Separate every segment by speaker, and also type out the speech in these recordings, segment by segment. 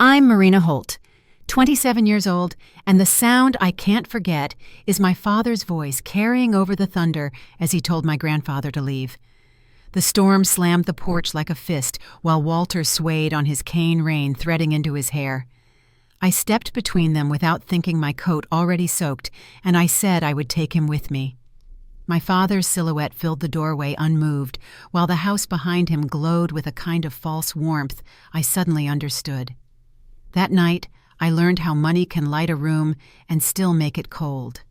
Speaker 1: I'm Marina Holt, 27 years old, and the sound I can't forget is my father's voice carrying over the thunder as he told my grandfather to leave. The storm slammed the porch like a fist while Walter swayed on his cane rein threading into his hair. I stepped between them without thinking, my coat already soaked, and I said I would take him with me. My father's silhouette filled the doorway unmoved, while the house behind him glowed with a kind of false warmth I suddenly understood. That night, I learned how money can light a room and still make it cold.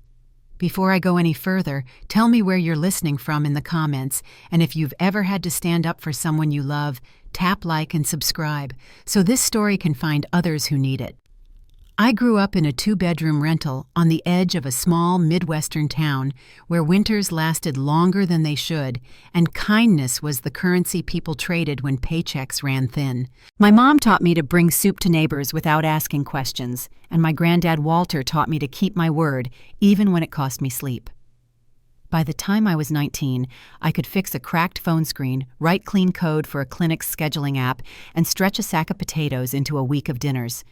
Speaker 1: Before I go any further, tell me where you're listening from in the comments, and if you've ever had to stand up for someone you love, tap like and subscribe so this story can find others who need it. I grew up in a 2-bedroom rental on the edge of a small Midwestern town where winters lasted longer than they should, and kindness was the currency people traded when paychecks ran thin. My mom taught me to bring soup to neighbors without asking questions, and my granddad Walter taught me to keep my word, even when it cost me sleep. By the time I was 19, I could fix a cracked phone screen, write clean code for a clinic's scheduling app, and stretch a sack of potatoes into a week of dinners.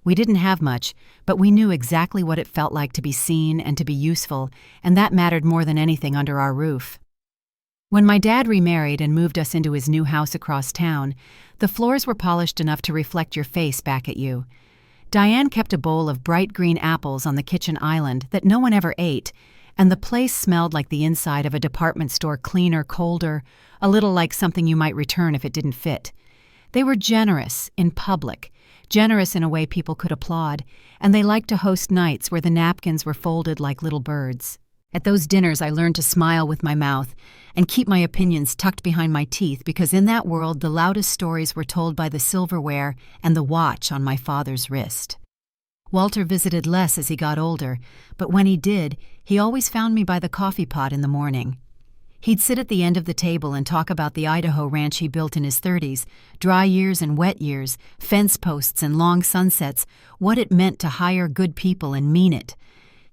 Speaker 1: We didn't have much, but we knew exactly what it felt like to be seen and to be useful, and that mattered more than anything under our roof. When my dad remarried and moved us into his new house across town, the floors were polished enough to reflect your face back at you. Diane kept a bowl of bright green apples on the kitchen island that no one ever ate, and the place smelled like the inside of a department store, cleaner, colder, a little like something you might return if it didn't fit. They were generous in public, generous in a way people could applaud, and they liked to host nights where the napkins were folded like little birds. At those dinners, I learned to smile with my mouth and keep my opinions tucked behind my teeth, because in that world the loudest stories were told by the silverware and the watch on my father's wrist. Walter visited less as he got older, but when he did, he always found me by the coffee pot in the morning. He'd sit at the end of the table and talk about the Idaho ranch he built in his 30s, dry years and wet years, fence posts and long sunsets, what it meant to hire good people and mean it.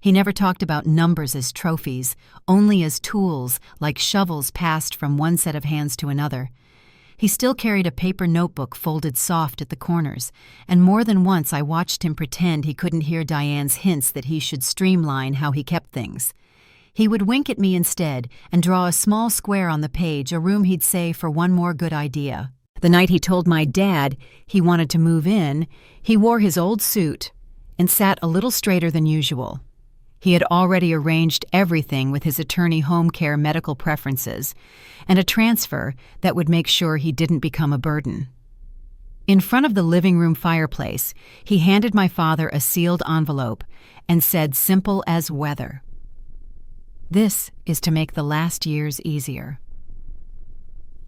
Speaker 1: He never talked about numbers as trophies, only as tools, like shovels passed from one set of hands to another. He still carried a paper notebook folded soft at the corners, and more than once I watched him pretend he couldn't hear Diane's hints that he should streamline how he kept things. He would wink at me instead and draw a small square on the page, a room he'd say for one more good idea. The night he told my dad he wanted to move in, he wore his old suit and sat a little straighter than usual. He had already arranged everything with his attorney home care medical preferences and a transfer that would make sure he didn't become a burden. In front of the living room fireplace, he handed my father a sealed envelope and said, simple as weather, "This is to make the last years easier."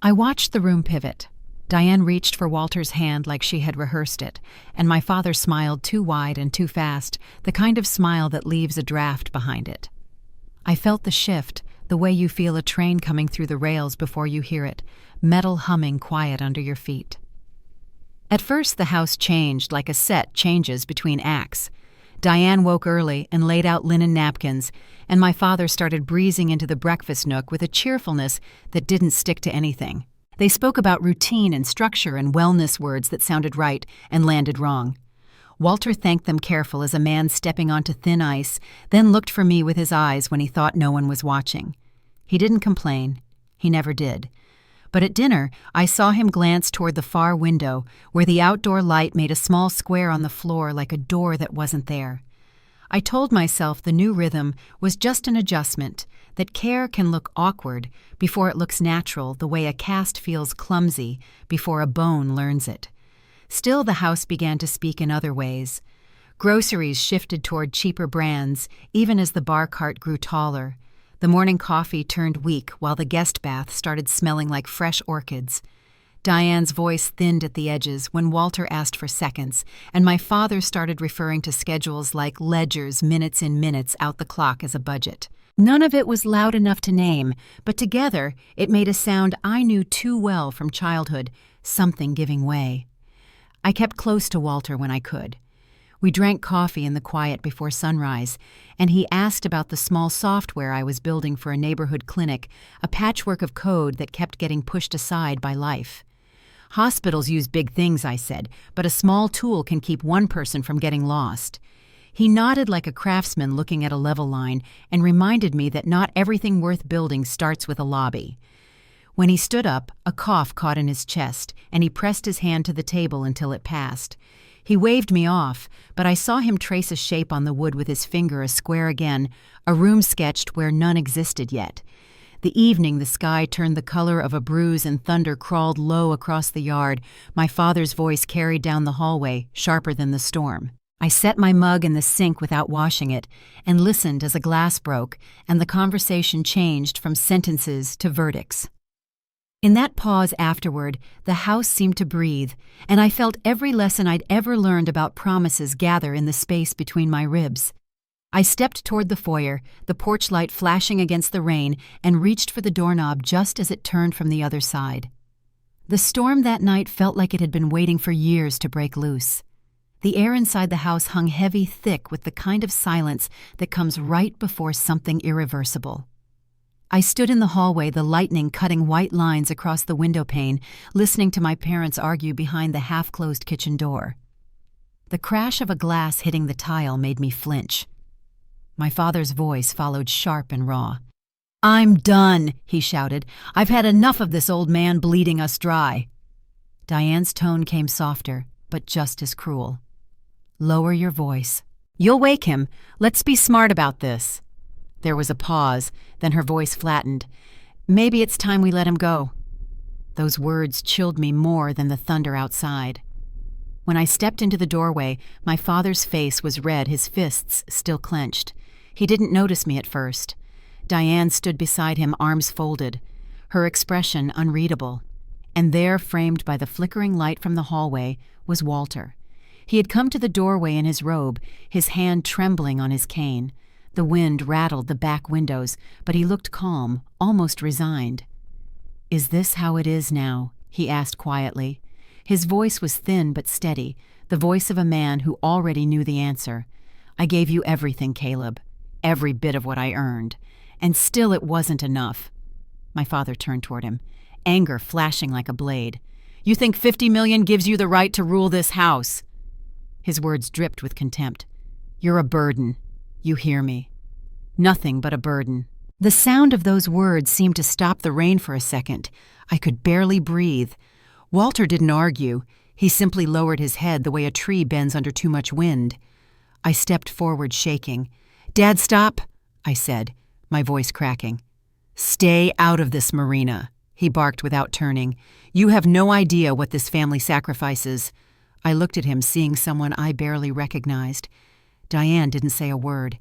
Speaker 1: I watched the room pivot. Diane reached for Walter's hand like she had rehearsed it, and my father smiled too wide and too fast, the kind of smile that leaves a draft behind it. I felt the shift, the way you feel a train coming through the rails before you hear it, metal humming quiet under your feet. At first the house changed like a set changes between acts. Diane woke early and laid out linen napkins, and my father started breezing into the breakfast nook with a cheerfulness that didn't stick to anything. They spoke about routine and structure and wellness, words that sounded right and landed wrong. Walter thanked them careful as a man stepping onto thin ice, then looked for me with his eyes when he thought no one was watching. He didn't complain. He never did. But at dinner, I saw him glance toward the far window, where the outdoor light made a small square on the floor like a door that wasn't there. I told myself the new rhythm was just an adjustment, that care can look awkward before it looks natural, the way a cast feels clumsy before a bone learns it. Still, the house began to speak in other ways. Groceries shifted toward cheaper brands, even as the bar cart grew taller. The morning coffee turned weak while the guest bath started smelling like fresh orchids. Diane's voice thinned at the edges when Walter asked for seconds, and my father started referring to schedules like ledgers, minutes in minutes, out the clock as a budget. None of it was loud enough to name, but together it made a sound I knew too well from childhood, something giving way. I kept close to Walter when I could. We drank coffee in the quiet before sunrise, and he asked about the small software I was building for a neighborhood clinic, a patchwork of code that kept getting pushed aside by life. Hospitals use big things, I said, but a small tool can keep one person from getting lost. He nodded like a craftsman looking at a level line and reminded me that not everything worth building starts with a lobby. When he stood up, a cough caught in his chest, and he pressed his hand to the table until it passed. He waved me off, but I saw him trace a shape on the wood with his finger, a square again, a room sketched where none existed yet. The evening the sky turned the color of a bruise and thunder crawled low across the yard. My father's voice carried down the hallway, sharper than the storm. I set my mug in the sink without washing it and listened as a glass broke and the conversation changed from sentences to verdicts. In that pause afterward, the house seemed to breathe, and I felt every lesson I'd ever learned about promises gather in the space between my ribs. I stepped toward the foyer, the porch light flashing against the rain, and reached for the doorknob just as it turned from the other side. The storm that night felt like it had been waiting for years to break loose. The air inside the house hung heavy, thick with the kind of silence that comes right before something irreversible. I stood in the hallway, the lightning cutting white lines across the window pane, listening to my parents argue behind the half-closed kitchen door. The crash of a glass hitting the tile made me flinch. My father's voice followed sharp and raw. "I'm done," he shouted. "I've had enough of this old man bleeding us dry." Diane's tone came softer, but just as cruel. "Lower your voice. You'll wake him. Let's be smart about this." There was a pause, then her voice flattened. "Maybe it's time we let him go." Those words chilled me more than the thunder outside. When I stepped into the doorway, my father's face was red, his fists still clenched. He didn't notice me at first. Diane stood beside him, arms folded, her expression unreadable. And there, framed by the flickering light from the hallway, was Walter. He had come to the doorway in his robe, his hand trembling on his cane. The wind rattled the back windows, but he looked calm, almost resigned. "Is this how it is now?" he asked quietly. His voice was thin but steady, the voice of a man who already knew the answer. "I gave you everything, Caleb, every bit of what I earned, and still it wasn't enough." My father turned toward him, anger flashing like a blade. "You think 50 million gives you the right to rule this house?" His words dripped with contempt. "You're a burden. You hear me? Nothing but a burden." The sound of those words seemed to stop the rain for a second. I could barely breathe. Walter didn't argue. He simply lowered his head the way a tree bends under too much wind. I stepped forward, shaking. "Dad, stop," I said, my voice cracking. "Stay out of this, Marina," he barked without turning. "You have no idea what this family sacrifices." I looked at him, seeing someone I barely recognized. Diane didn't say a word.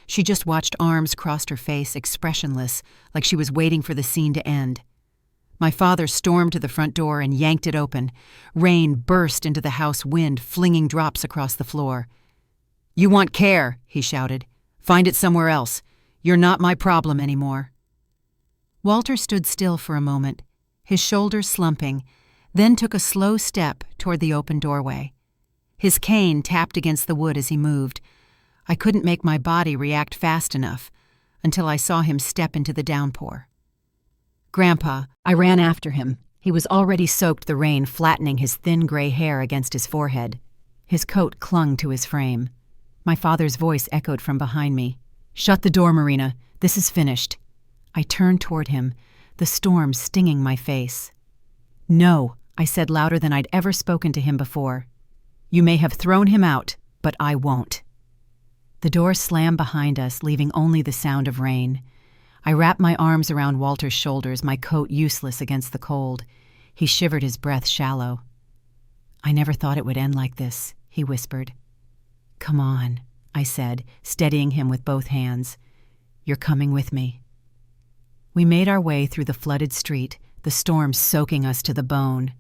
Speaker 1: She just watched, arms crossed her face, expressionless, like she was waiting for the scene to end. My father stormed to the front door and yanked it open. Rain burst into the house, wind flinging drops across the floor. "You want care," he shouted. "Find it somewhere else. You're not my problem anymore." Walter stood still for a moment, his shoulders slumping, then took a slow step toward the open doorway. His cane tapped against the wood as he moved. I couldn't make my body react fast enough until I saw him step into the downpour. "Grandpa," I ran after him. He was already soaked, the rain flattening his thin gray hair against his forehead. His coat clung to his frame. My father's voice echoed from behind me. "Shut the door, Marina. This is finished." I turned toward him, the storm stinging my face. "No," I said louder than I'd ever spoken to him before. "You may have thrown him out, but I won't." The door slammed behind us, leaving only the sound of rain. I wrapped my arms around Walter's shoulders, my coat useless against the cold. He shivered, his breath shallow. "I never thought it would end like this," he whispered. "Come on," I said, steadying him with both hands. "You're coming with me." We made our way through the flooded street, the storm soaking us to the bone.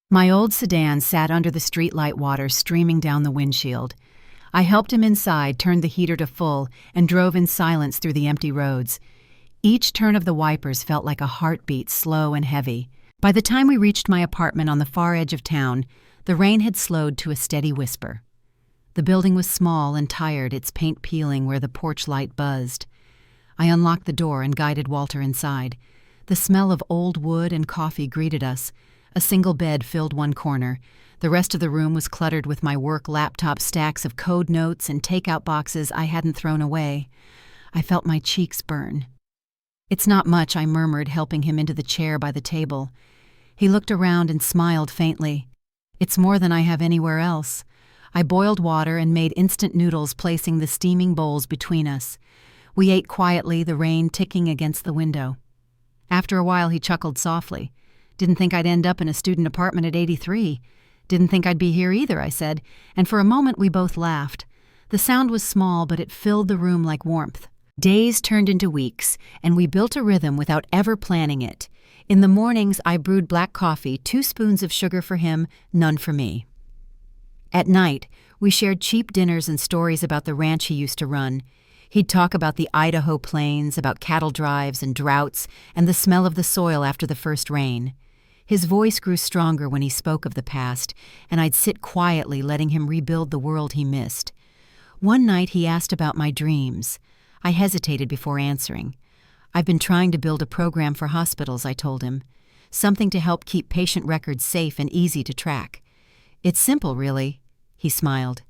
Speaker 1: My old sedan sat under the streetlight water streaming down the windshield. I helped him inside, turned the heater to full, and drove in silence through the empty roads. Each turn of the wipers felt like a heartbeat, slow and heavy. By the time we reached my apartment on the far edge of town, the rain had slowed to a steady whisper. The building was small and tired, its paint peeling where the porch light buzzed. I unlocked the door and guided Walter inside. The smell of old wood and coffee greeted us. A single bed filled one corner. The rest of the room was cluttered with my work laptop stacks of code notes and takeout boxes I hadn't thrown away. I felt my cheeks burn. "It's not much," I murmured, helping him into the chair by the table. He looked around and smiled faintly. "It's more than I have anywhere else." I boiled water and made instant noodles, placing the steaming bowls between us. We ate quietly, the rain ticking against the window. After a while, he chuckled softly. "Didn't think I'd end up in a student apartment at 83. "Didn't think I'd be here either," I said, and for a moment we both laughed. The sound was small, but it filled the room like warmth. Days turned into weeks, and we built a rhythm without ever planning it. In the mornings, I brewed black coffee, 2 spoons of sugar for him, none for me. At night, we shared cheap dinners and stories about the ranch he used to run. He'd talk about the Idaho plains, about cattle drives and droughts, and the smell of the soil after the first rain. His voice grew stronger when he spoke of the past, and I'd sit quietly letting him rebuild the world he missed. One night he asked about my dreams. I hesitated before answering. "I've been trying to build a program for hospitals," I told him. "Something to help keep patient records safe and easy to track." "It's simple, really." He smiled.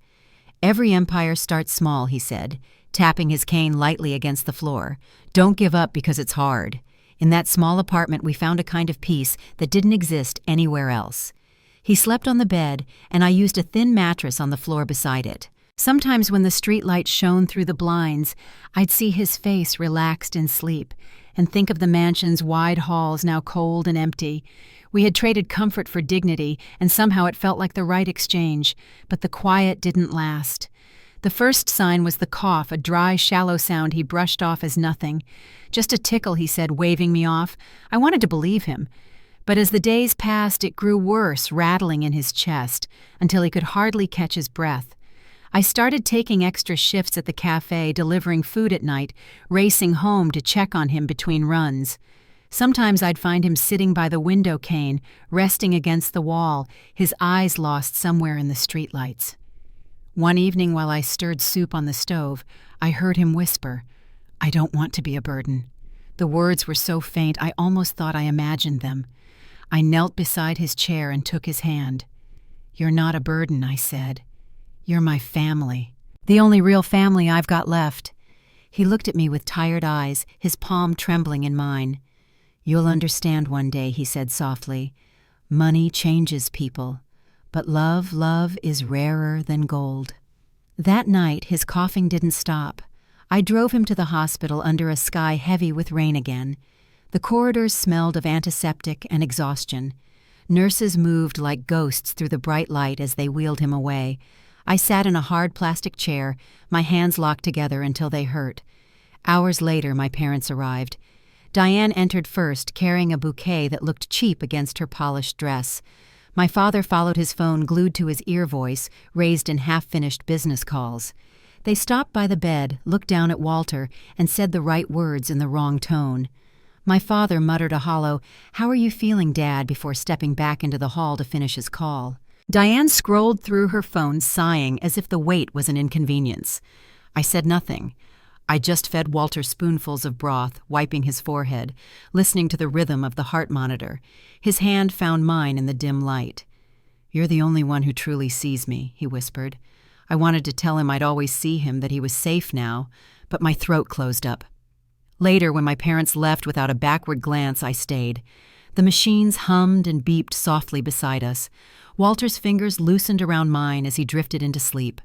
Speaker 1: "Every empire starts small," he said, tapping his cane lightly against the floor. "Don't give up because it's hard. In that small apartment we found a kind of peace that didn't exist anywhere else." He slept on the bed, and I used a thin mattress on the floor beside it. Sometimes when the streetlight shone through the blinds, I'd see his face relaxed in sleep and think of the mansion's wide halls now cold and empty. We had traded comfort for dignity, and somehow it felt like the right exchange, but the quiet didn't last. The first sign was the cough, a dry, shallow sound he brushed off as nothing. "Just a tickle," he said, waving me off. I wanted to believe him. But as the days passed, it grew worse, rattling in his chest, until he could hardly catch his breath. I started taking extra shifts at the cafe, delivering food at night, racing home to check on him between runs. Sometimes I'd find him sitting by the window cane, resting against the wall, his eyes lost somewhere in the streetlights. One evening while I stirred soup on the stove, I heard him whisper, "I don't want to be a burden." The words were so faint I almost thought I imagined them. I knelt beside his chair and took his hand. "You're not a burden," I said. "You're my family. The only real family I've got left." He looked at me with tired eyes, his palm trembling in mine. "You'll understand one day," he said softly. "Money changes people, but love is rarer than gold." That night, his coughing didn't stop. I drove him to the hospital under a sky heavy with rain again. The corridors smelled of antiseptic and exhaustion. Nurses moved like ghosts through the bright light as they wheeled him away. I sat in a hard plastic chair, my hands locked together until they hurt. Hours later, my parents arrived. Diane entered first, carrying a bouquet that looked cheap against her polished dress. My father followed, his phone glued to his ear voice, raised in half-finished business calls. They stopped by the bed, looked down at Walter, and said the right words in the wrong tone. My father muttered a hollow, "How are you feeling, Dad?" before stepping back into the hall to finish his call. Diane scrolled through her phone, sighing as if the wait was an inconvenience. I said nothing. I just fed Walter spoonfuls of broth, wiping his forehead, listening to the rhythm of the heart monitor. His hand found mine in the dim light. "You're the only one who truly sees me," he whispered. I wanted to tell him I'd always see him, that he was safe now, but my throat closed up. Later, when my parents left without a backward glance, I stayed. The machines hummed and beeped softly beside us. Walter's fingers loosened around mine as he drifted into sleep.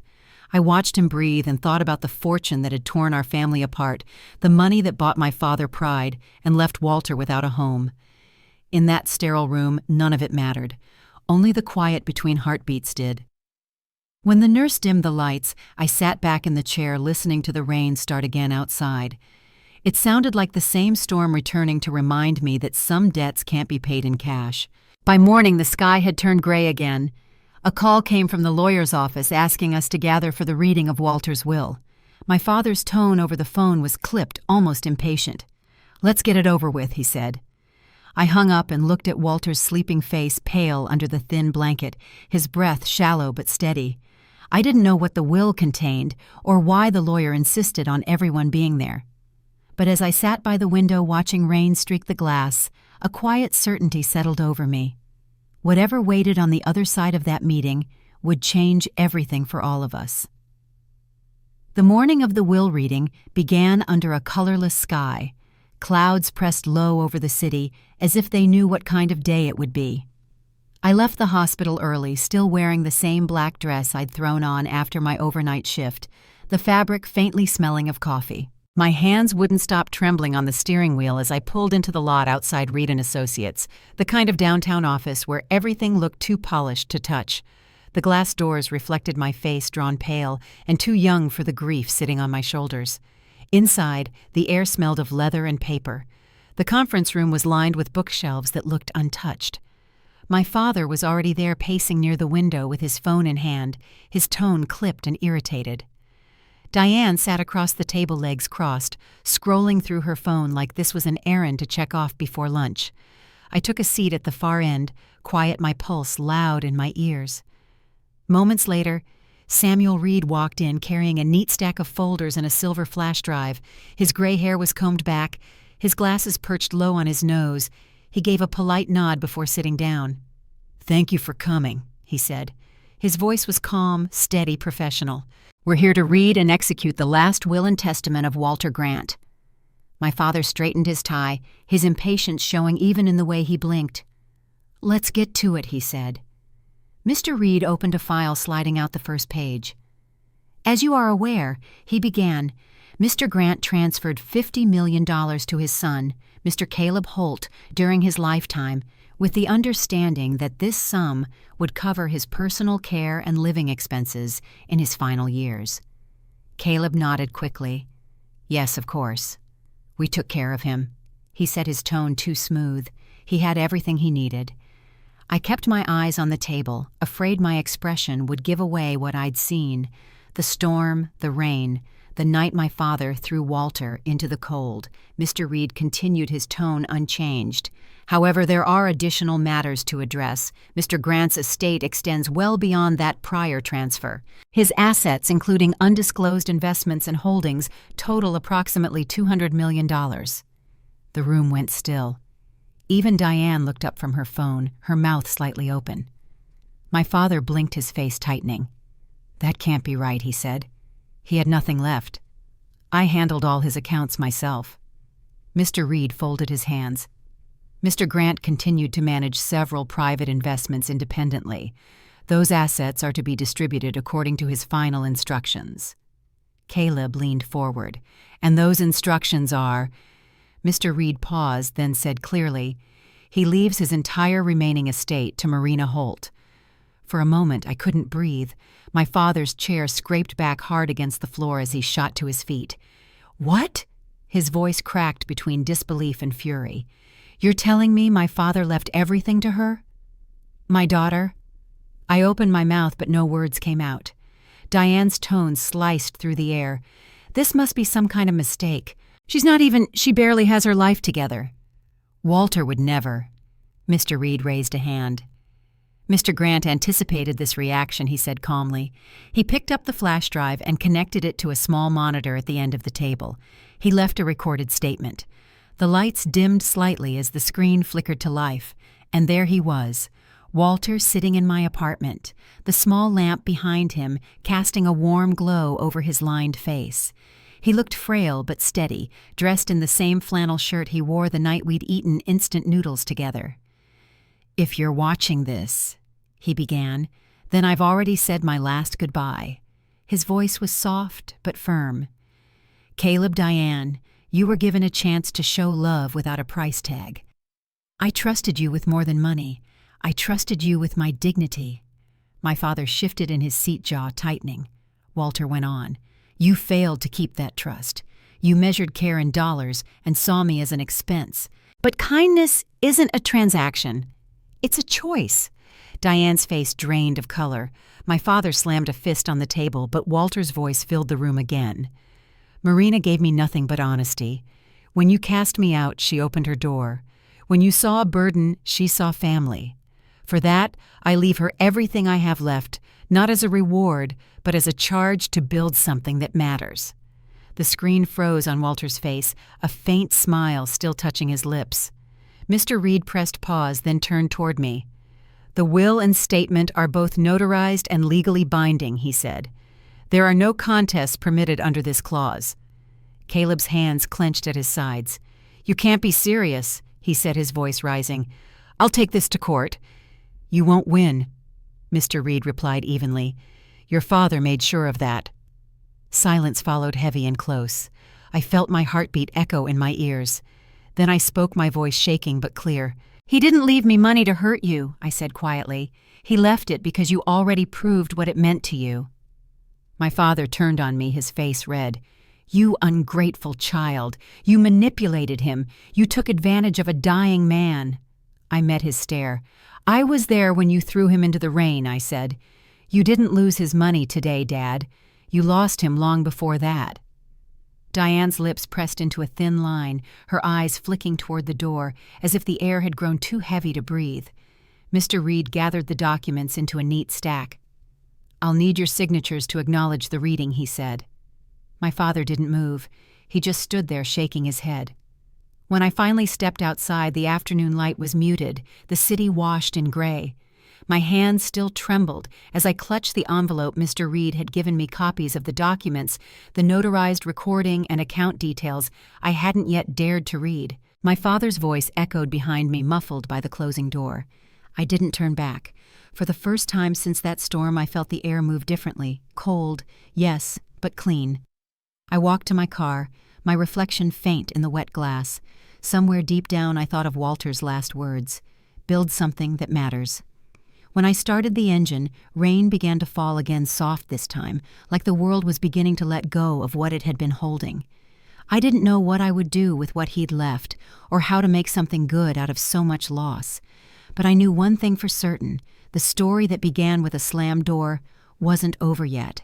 Speaker 1: I watched him breathe and thought about the fortune that had torn our family apart, the money that bought my father pride and left Walter without a home. In that sterile room, none of it mattered. Only the quiet between heartbeats did. When the nurse dimmed the lights, I sat back in the chair listening to the rain start again outside. It sounded like the same storm returning to remind me that some debts can't be paid in cash. By morning, the sky had turned gray again. A call came from the lawyer's office asking us to gather for the reading of Walter's will. My father's tone over the phone was clipped, almost impatient. "Let's get it over with," he said. I hung up and looked at Walter's sleeping face, pale under the thin blanket, his breath shallow but steady. I didn't know what the will contained or why the lawyer insisted on everyone being there. But as I sat by the window watching rain streak the glass, a quiet certainty settled over me. Whatever waited on the other side of that meeting would change everything for all of us. The morning of the will reading began under a colorless sky. Clouds pressed low over the city as if they knew what kind of day it would be. I left the hospital early, still wearing the same black dress I'd thrown on after my overnight shift, the fabric faintly smelling of coffee. My hands wouldn't stop trembling on the steering wheel as I pulled into the lot outside Reed & Associates, the kind of downtown office where everything looked too polished to touch. The glass doors reflected my face drawn pale and too young for the grief sitting on my shoulders. Inside, the air smelled of leather and paper. The conference room was lined with bookshelves that looked untouched. My father was already there pacing near the window with his phone in hand, his tone clipped and irritated. Diane sat across the table, legs crossed, scrolling through her phone like this was an errand to check off before lunch. I took a seat at the far end, quiet my pulse loud in my ears. Moments later, Samuel Reed walked in carrying a neat stack of folders and a silver flash drive. His gray hair was combed back, his glasses perched low on his nose. He gave a polite nod before sitting down. "Thank you for coming," he said. His voice was calm, steady, professional. "We're here to read and execute the last will and testament of Walter Grant." My father straightened his tie, his impatience showing even in the way he blinked. "Let's get to it," he said. Mr. Reed opened a file sliding out the first page. "As you are aware," he began, "Mr. Grant transferred $50 million to his son, Mr. Caleb Holt, during his lifetime, with the understanding that this sum would cover his personal care and living expenses in his final years." Caleb nodded quickly. "Yes, of course. We took care of him." He said, his tone too smooth. He had everything he needed. I kept my eyes on the table, afraid my expression would give away what I'd seen: the storm, the rain, the night my father threw Walter into the cold. Mr. Reed continued, his tone unchanged. "However, there are additional matters to address. Mr. Grant's estate extends well beyond that prior transfer. His assets, including undisclosed investments and holdings, total approximately $200 million. The room went still. Even Diane looked up from her phone, her mouth slightly open. My father blinked, his face tightening. "That can't be right," he said. He had nothing left. "I handled all his accounts myself." Mr. Reed folded his hands. "Mr. Grant continued to manage several private investments independently. Those assets are to be distributed according to his final instructions." Caleb leaned forward. "And those instructions are—" Mr. Reed paused, then said clearly, "He leaves his entire remaining estate to Marina Holt." For a moment, I couldn't breathe. My father's chair scraped back hard against the floor as he shot to his feet. "What?" His voice cracked between disbelief and fury. "You're telling me my father left everything to her? My daughter?" I opened my mouth, but no words came out. Diane's tone sliced through the air. "This must be some kind of mistake. She barely has her life together." "Walter would never." Mr. Reed raised a hand. Mr. Grant anticipated this reaction, he said calmly. He picked up the flash drive and connected it to a small monitor at the end of the table. He left a recorded statement. The lights dimmed slightly as the screen flickered to life, and there he was, Walter sitting in my apartment, the small lamp behind him casting a warm glow over his lined face. He looked frail but steady, dressed in the same flannel shirt he wore the night we'd eaten instant noodles together. "If you're watching this," he began, "then I've already said my last goodbye." His voice was soft but firm. "Caleb, Diane, you were given a chance to show love without a price tag. I trusted you with more than money. I trusted you with my dignity." My father shifted in his seat, jaw tightening. Walter went on. "You failed to keep that trust. You measured care in dollars and saw me as an expense. But kindness isn't a transaction. It's a choice." Diane's face drained of color. My father slammed a fist on the table, but Walter's voice filled the room again. "Marina gave me nothing but honesty. When you cast me out, she opened her door. When you saw a burden, she saw family. For that, I leave her everything I have left, not as a reward, but as a charge to build something that matters." The screen froze on Walter's face, a faint smile still touching his lips. Mr. Reed pressed pause, then turned toward me. "The will and statement are both notarized and legally binding," he said. "There are no contests permitted under this clause." Caleb's hands clenched at his sides. "You can't be serious," he said, his voice rising. "I'll take this to court." "You won't win," Mr. Reed replied evenly. "Your father made sure of that." Silence followed, heavy and close. I felt my heartbeat echo in my ears. Then I spoke, my voice shaking but clear. "He didn't leave me money to hurt you," I said quietly. "He left it because you already proved what it meant to you." My father turned on me, his face red. "You ungrateful child. You manipulated him. You took advantage of a dying man." I met his stare. "I was there when you threw him into the rain," I said. "You didn't lose his money today, Dad. You lost him long before that." Diane's lips pressed into a thin line, her eyes flicking toward the door, as if the air had grown too heavy to breathe. Mr. Reed gathered the documents into a neat stack. "I'll need your signatures to acknowledge the reading," he said. My father didn't move. He just stood there shaking his head. When I finally stepped outside, the afternoon light was muted, the city washed in gray. My hands still trembled as I clutched the envelope Mr. Reed had given me copies of the documents, the notarized recording and account details I hadn't yet dared to read. My father's voice echoed behind me, muffled by the closing door. I didn't turn back. For the first time since that storm, I felt the air move differently. Cold, yes, but clean. I walked to my car, my reflection faint in the wet glass. Somewhere deep down I thought of Walter's last words. Build something that matters. When I started the engine, rain began to fall again, soft this time, like the world was beginning to let go of what it had been holding. I didn't know what I would do with what he'd left, or how to make something good out of so much loss. But I knew one thing for certain: the story that began with a slammed door wasn't over yet.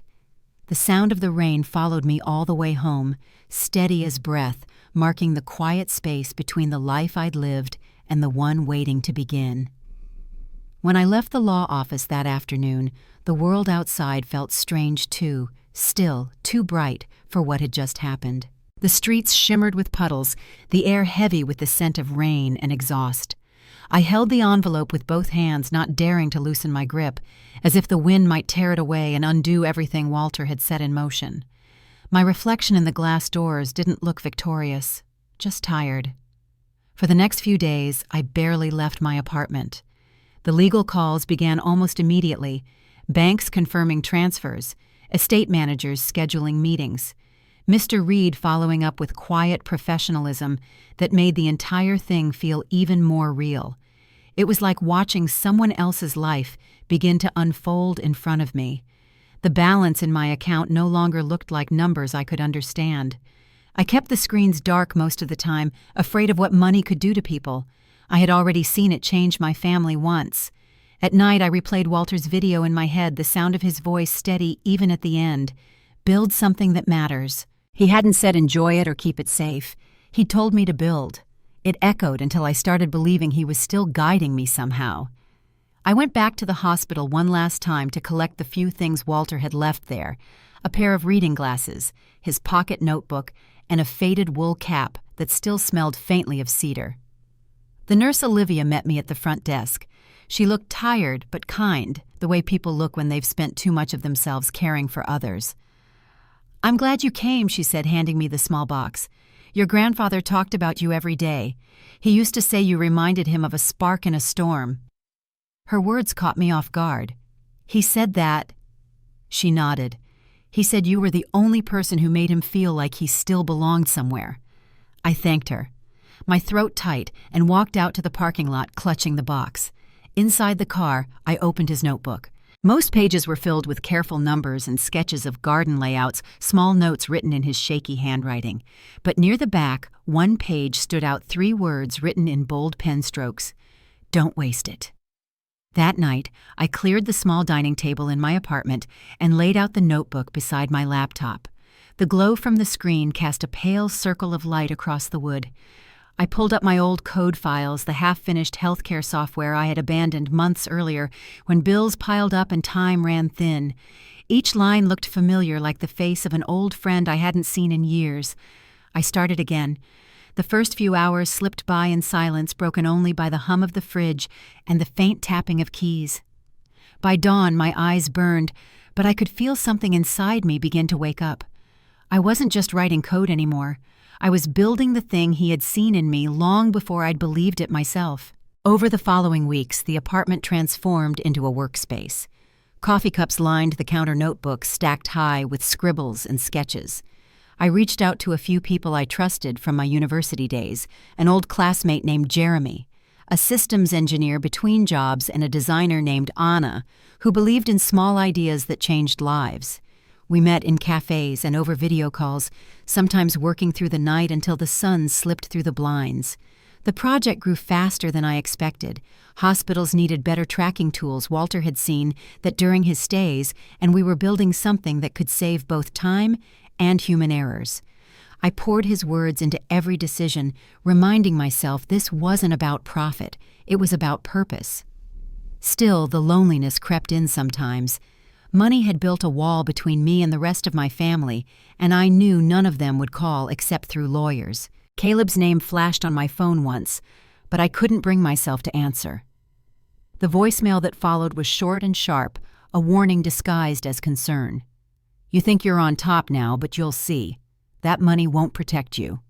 Speaker 1: The sound of the rain followed me all the way home, steady as breath, marking the quiet space between the life I'd lived and the one waiting to begin. When I left the law office that afternoon, the world outside felt strange too, still too bright for what had just happened. The streets shimmered with puddles, the air heavy with the scent of rain and exhaust. I held the envelope with both hands, not daring to loosen my grip, as if the wind might tear it away and undo everything Walter had set in motion. My reflection in the glass doors didn't look victorious, just tired. For the next few days, I barely left my apartment. The legal calls began almost immediately, banks confirming transfers, estate managers scheduling meetings, Mr. Reed following up with quiet professionalism that made the entire thing feel even more real. It was like watching someone else's life begin to unfold in front of me. The balance in my account no longer looked like numbers I could understand. I kept the screens dark most of the time, afraid of what money could do to people. I had already seen it change my family once. At night, I replayed Walter's video in my head, the sound of his voice steady even at the end. Build something that matters. He hadn't said enjoy it or keep it safe. He told me to build. It echoed until I started believing he was still guiding me somehow. I went back to the hospital one last time to collect the few things Walter had left there: a pair of reading glasses, his pocket notebook, and a faded wool cap that still smelled faintly of cedar. The nurse Olivia met me at the front desk. She looked tired but kind, the way people look when they've spent too much of themselves caring for others. "I'm glad you came," she said, handing me the small box. "Your grandfather talked about you every day. He used to say you reminded him of a spark in a storm." Her words caught me off guard. "He said that—" She nodded. "He said you were the only person who made him feel like he still belonged somewhere." I thanked her. My throat tight, and walked out to the parking lot, clutching the box. Inside the car, I opened his notebook. Most pages were filled with careful numbers and sketches of garden layouts, small notes written in his shaky handwriting. But near the back, one page stood out, 3 words written in bold pen strokes: "Don't waste it." That night, I cleared the small dining table in my apartment and laid out the notebook beside my laptop. The glow from the screen cast a pale circle of light across the wood. I pulled up my old code files, the half-finished healthcare software I had abandoned months earlier when bills piled up and time ran thin. Each line looked familiar, like the face of an old friend I hadn't seen in years. I started again. The first few hours slipped by in silence, broken only by the hum of the fridge and the faint tapping of keys. By dawn, my eyes burned, but I could feel something inside me begin to wake up. I wasn't just writing code anymore. I was building the thing he had seen in me long before I'd believed it myself. Over the following weeks, the apartment transformed into a workspace. Coffee cups lined the counter notebooks stacked high with scribbles and sketches. I reached out to a few people I trusted from my university days, an old classmate named Jeremy, a systems engineer between jobs, and a designer named Anna, who believed in small ideas that changed lives. We met in cafes and over video calls, sometimes working through the night until the sun slipped through the blinds. The project grew faster than I expected. Hospitals needed better tracking tools Walter had seen that during his stays, and we were building something that could save both time and human errors. I poured his words into every decision, reminding myself this wasn't about profit, it was about purpose. Still, the loneliness crept in sometimes. Money had built a wall between me and the rest of my family, and I knew none of them would call except through lawyers. Caleb's name flashed on my phone once, but I couldn't bring myself to answer. The voicemail that followed was short and sharp, a warning disguised as concern. "You think you're on top now, but you'll see. That money won't protect you."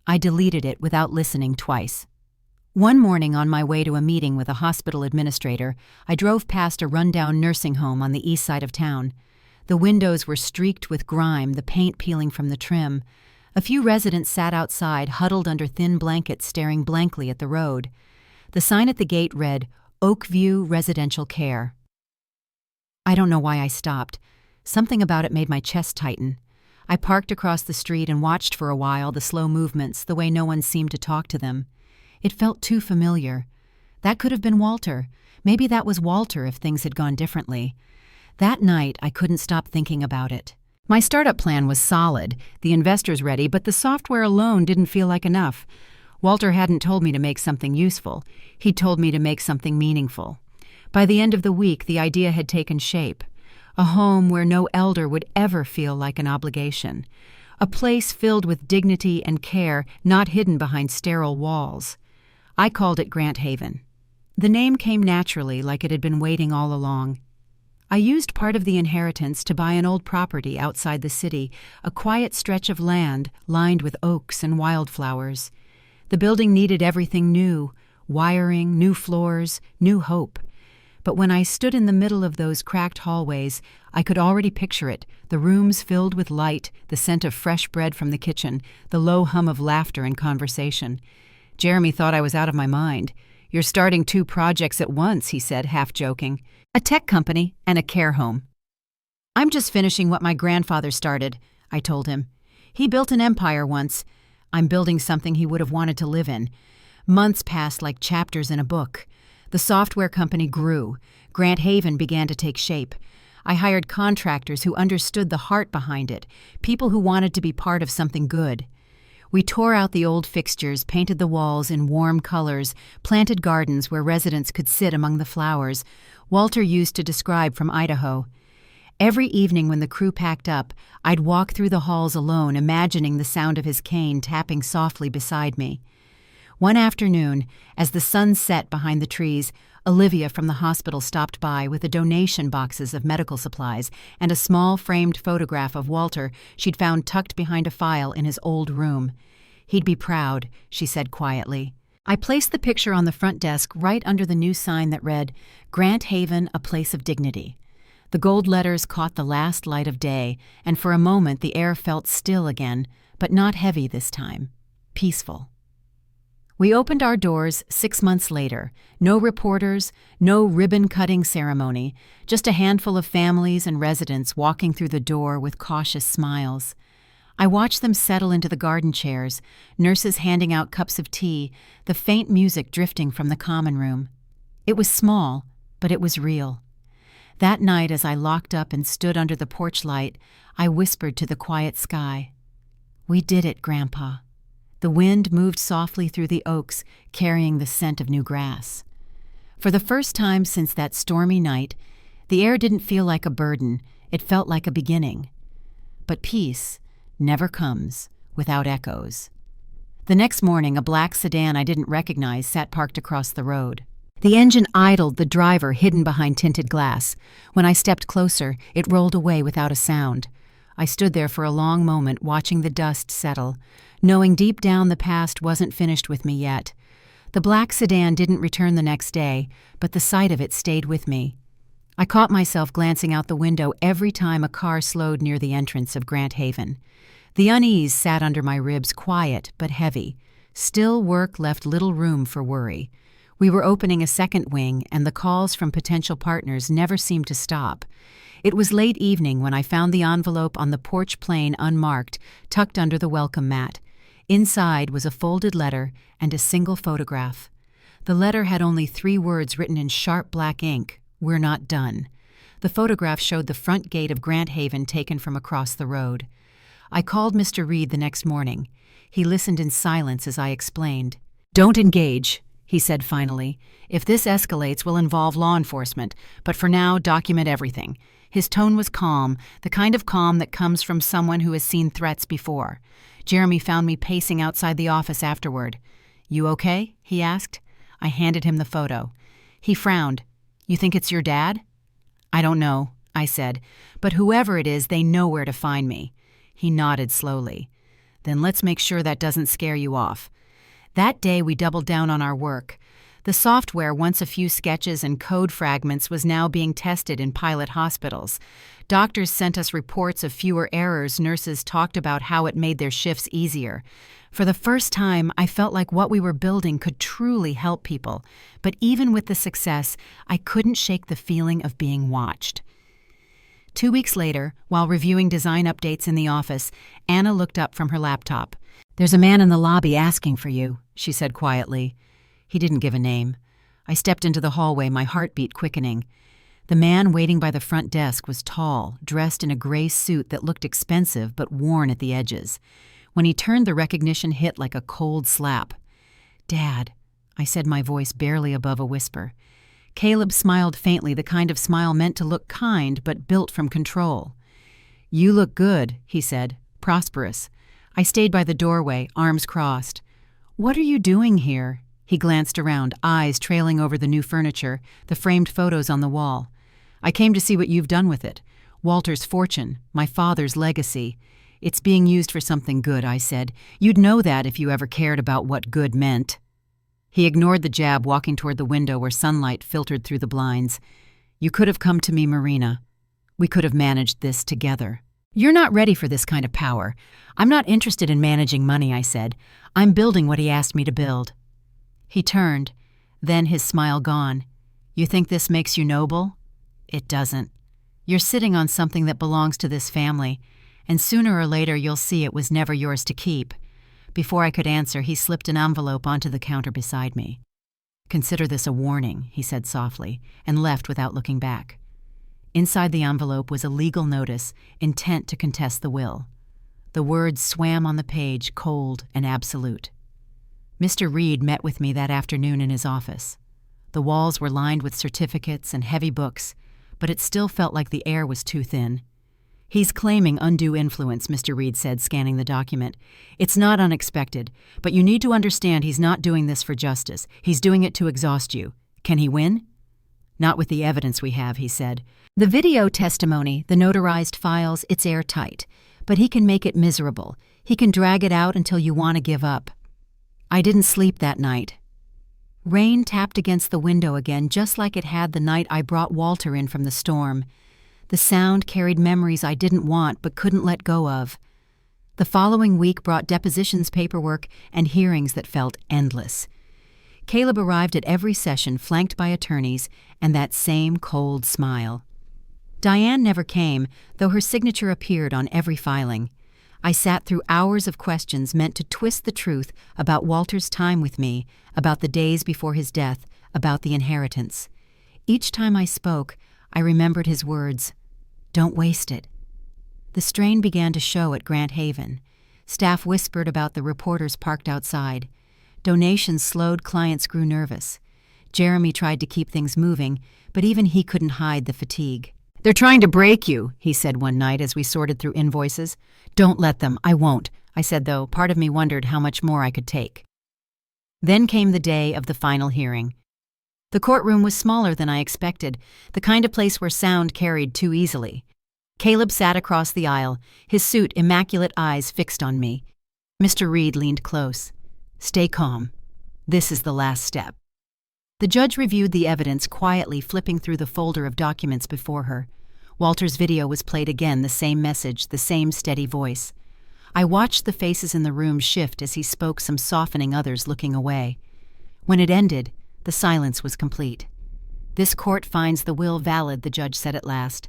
Speaker 1: I deleted it without listening twice. One morning on my way to a meeting with a hospital administrator, I drove past a rundown nursing home on the east side of town. The windows were streaked with grime, the paint peeling from the trim. A few residents sat outside, huddled under thin blankets, staring blankly at the road. The sign at the gate read, "Oakview Residential Care." I don't know why I stopped. Something about it made my chest tighten. I parked across the street and watched for a while the slow movements, the way no one seemed to talk to them. It felt too familiar. That could have been Walter. Maybe that was Walter if things had gone differently. That night, I couldn't stop thinking about it. My startup plan was solid, the investors ready, but the software alone didn't feel like enough. Walter hadn't told me to make something useful. He'd told me to make something meaningful. By the end of the week, the idea had taken shape. A home where no elder would ever feel like an obligation. A place filled with dignity and care, not hidden behind sterile walls. I called it Grant Haven. The name came naturally, like it had been waiting all along. I used part of the inheritance to buy an old property outside the city, a quiet stretch of land lined with oaks and wildflowers. The building needed everything new, wiring, new floors, new hope. But when I stood in the middle of those cracked hallways, I could already picture it, the rooms filled with light, the scent of fresh bread from the kitchen, the low hum of laughter and conversation. Jeremy thought I was out of my mind. "You're starting 2 projects at once," he said, half joking. "A tech company and a care home." "I'm just finishing what my grandfather started," I told him. "He built an empire once. I'm building something he would have wanted to live in." Months passed like chapters in a book. The software company grew. Grant Haven began to take shape. I hired contractors who understood the heart behind it, people who wanted to be part of something good. We tore out the old fixtures, painted the walls in warm colors, planted gardens where residents could sit among the flowers Walter used to describe from Idaho. Every evening when the crew packed up, I'd walk through the halls alone, imagining the sound of his cane tapping softly beside me. One afternoon, as the sun set behind the trees, Olivia from the hospital stopped by with the donation boxes of medical supplies and a small framed photograph of Walter she'd found tucked behind a file in his old room. "He'd be proud," she said quietly. I placed the picture on the front desk right under the new sign that read, "Grant Haven, a place of dignity." The gold letters caught the last light of day, and for a moment the air felt still again, but not heavy this time. Peaceful. We opened our doors 6 months later. No reporters, no ribbon-cutting ceremony, just a handful of families and residents walking through the door with cautious smiles. I watched them settle into the garden chairs, nurses handing out cups of tea, the faint music drifting from the common room. It was small, but it was real. That night, as I locked up and stood under the porch light, I whispered to the quiet sky, "We did it, Grandpa." The wind moved softly through the oaks, carrying the scent of new grass. For the first time since that stormy night, the air didn't feel like a burden, it felt like a beginning. But peace never comes without echoes. The next morning, a black sedan I didn't recognize sat parked across the road. The engine idled, the driver hidden behind tinted glass. When I stepped closer, it rolled away without a sound. I stood there for a long moment, watching the dust settle, knowing deep down the past wasn't finished with me yet. The black sedan didn't return the next day, but the sight of it stayed with me. I caught myself glancing out the window every time a car slowed near the entrance of Grant Haven. The unease sat under my ribs, quiet but heavy. Still, work left little room for worry. We were opening a second wing, and the calls from potential partners never seemed to stop. It was late evening when I found the envelope on the porch plane unmarked, tucked under the welcome mat. Inside was a folded letter and a single photograph. The letter had only 3 words written in sharp black ink: "We're not done." The photograph showed the front gate of Grant Haven taken from across the road. I called Mr. Reed the next morning. He listened in silence as I explained. "Don't engage," he said finally. "If this escalates, we'll involve law enforcement, but for now, document everything." His tone was calm, the kind of calm that comes from someone who has seen threats before. Jeremy found me pacing outside the office afterward. "You okay?" he asked. I handed him the photo. He frowned. "You think it's your dad?" "I don't know," I said, "but whoever it is, they know where to find me." He nodded slowly. "Then let's make sure that doesn't scare you off." That day we doubled down on our work. The software, once a few sketches and code fragments, was now being tested in pilot hospitals. Doctors sent us reports of fewer errors. Nurses talked about how it made their shifts easier. For the first time, I felt like what we were building could truly help people. But even with the success, I couldn't shake the feeling of being watched. 2 weeks later, while reviewing design updates in the office, Anna looked up from her laptop. "There's a man in the lobby asking for you," she said quietly. He didn't give a name. I stepped into the hallway, my heartbeat quickening. The man waiting by the front desk was tall, dressed in a gray suit that looked expensive but worn at the edges. When he turned, the recognition hit like a cold slap. "Dad," I said, my voice barely above a whisper. Caleb smiled faintly, the kind of smile meant to look kind but built from control. "You look good," he said, "prosperous." I stayed by the doorway, arms crossed. "What are you doing here?" He glanced around, eyes trailing over the new furniture, the framed photos on the wall. "I came to see what you've done with it. Walter's fortune, my father's legacy. It's being used for something good," I said. "You'd know that if you ever cared about what good meant." He ignored the jab, walking toward the window where sunlight filtered through the blinds. "You could have come to me, Marina. We could have managed this together." "You're not ready for this kind of power." "I'm not interested in managing money," I said. "I'm building what he asked me to build." He turned, then his smile gone. "You think this makes you noble?" "It doesn't. You're sitting on something that belongs to this family, and sooner or later you'll see it was never yours to keep." Before I could answer, he slipped an envelope onto the counter beside me. "Consider this a warning," he said softly, and left without looking back. Inside the envelope was a legal notice, intent to contest the will. The words swam on the page, cold and absolute. Mr. Reed met with me that afternoon in his office. The walls were lined with certificates and heavy books, but it still felt like the air was too thin. "He's claiming undue influence," Mr. Reed said, scanning the document. "It's not unexpected, but you need to understand he's not doing this for justice. He's doing it to exhaust you. Can he win?" "Not with the evidence we have," he said. "The video testimony, the notarized files, it's airtight. But he can make it miserable. He can drag it out until you want to give up." I didn't sleep that night. Rain tapped against the window again, just like it had the night I brought Walter in from the storm. The sound carried memories I didn't want but couldn't let go of. The following week brought depositions paperwork and hearings that felt endless. Caleb arrived at every session, flanked by attorneys, and that same cold smile. Diane never came, though her signature appeared on every filing. I sat through hours of questions meant to twist the truth about Walter's time with me, about the days before his death, about the inheritance. Each time I spoke, I remembered his words, "Don't waste it." The strain began to show at Grant Haven. Staff whispered about the reporters parked outside. Donations slowed, clients grew nervous. Jeremy tried to keep things moving, but even he couldn't hide the fatigue. "They're trying to break you," he said one night as we sorted through invoices. "Don't let them. I won't," I said, though part of me wondered how much more I could take. Then came the day of the final hearing. The courtroom was smaller than I expected, the kind of place where sound carried too easily. Caleb sat across the aisle, his suit immaculate eyes fixed on me. Mr. Reed leaned close. "Stay calm. This is the last step." The judge reviewed the evidence quietly, flipping through the folder of documents before her. Walter's video was played again, the same message, the same steady voice. I watched the faces in the room shift as he spoke, some softening, others looking away. When it ended, the silence was complete. "This court finds the will valid," the judge said at last.